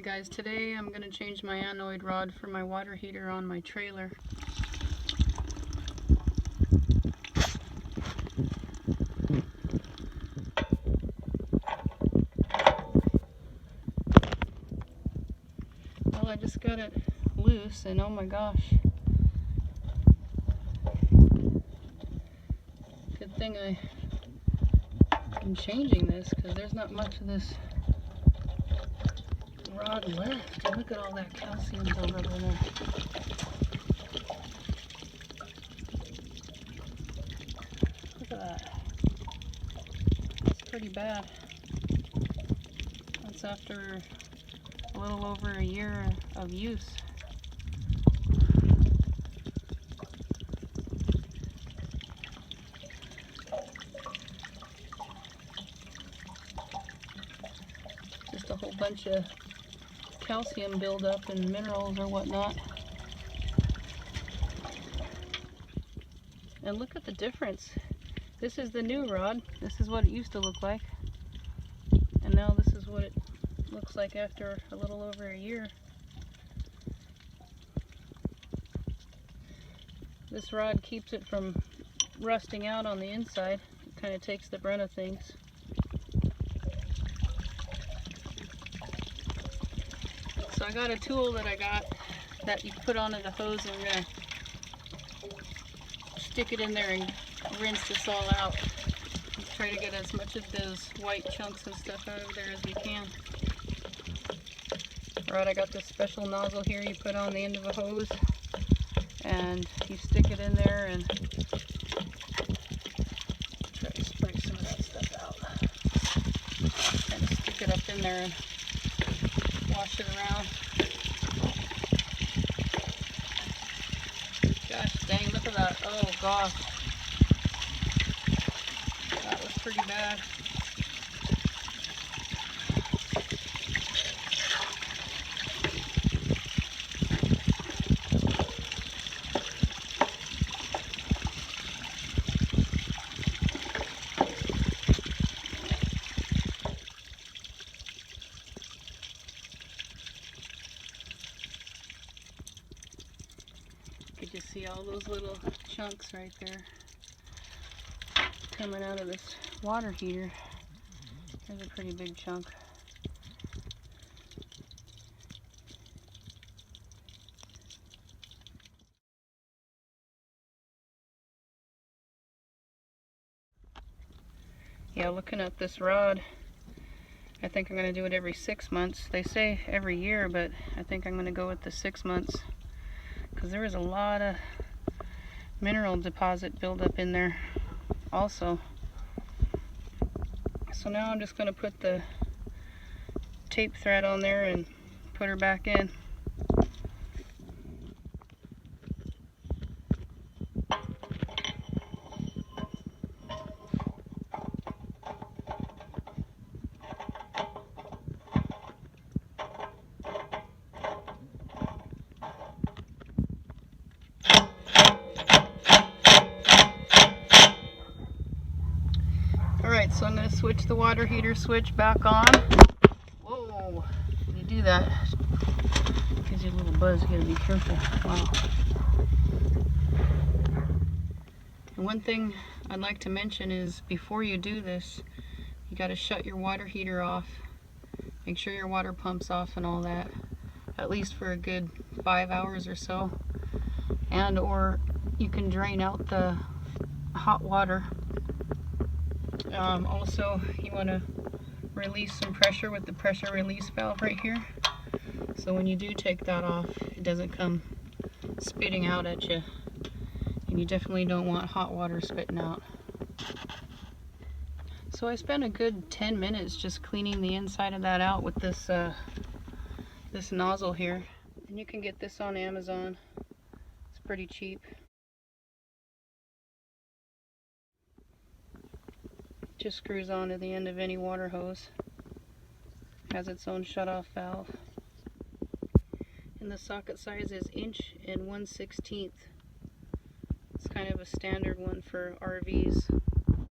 Guys, today I'm going to change my anode rod for my water heater on my trailer. Well, I just got it loose and oh my gosh. Good thing I'm changing this because there's not much of this rod left. And look at all that calcium buildup in there. Look at that. That's pretty bad. That's after a little over a year of use. Just a whole bunch of calcium buildup and minerals or whatnot. And look at the difference. This is the new rod. This is what it used to look like. And now this is what it looks like after a little over a year. This rod keeps it from rusting out on the inside. It kind of takes the brunt of things. So I got a tool that you put onto the hose, and we're going to stick it in there and rinse this all out. Try to get as much of those white chunks and stuff out of there as we can. Alright, I got this special nozzle here you put on the end of a hose, and you stick it in there and try to spray some of that stuff out. Kind of stick it up in there and wash it around. Gosh dang, look at that. Oh gosh. That was pretty bad. You can see all those little chunks right there coming out of this water heater. There's a pretty big chunk. Yeah, looking at this rod, I think I'm going to do it every 6 months. They say every year, but I think I'm going to go with the 6 months. Because there is a lot of mineral deposit buildup in there also. So now I'm just going to put the tape thread on there and put her back in. Alright, so I'm going to switch the water heater switch back on. Whoa, when you do that, it gives you a little buzz. You got to be careful. Wow. And one thing I'd like to mention is before you do this, you got to shut your water heater off. Make sure your water pumps off and all that, at least for a good 5 hours or so. And or you can drain out the hot water. Also, you want to release some pressure with the pressure release valve right here. So when you do take that off, it doesn't come spitting out at you. And you definitely don't want hot water spitting out. So I spent a good 10 minutes just cleaning the inside of that out with this this nozzle here. And you can get this on Amazon. It's pretty cheap. Just screws onto the end of any water hose. Has its own shutoff valve. And the socket size is 1 1/16. It's kind of a standard one for RVs.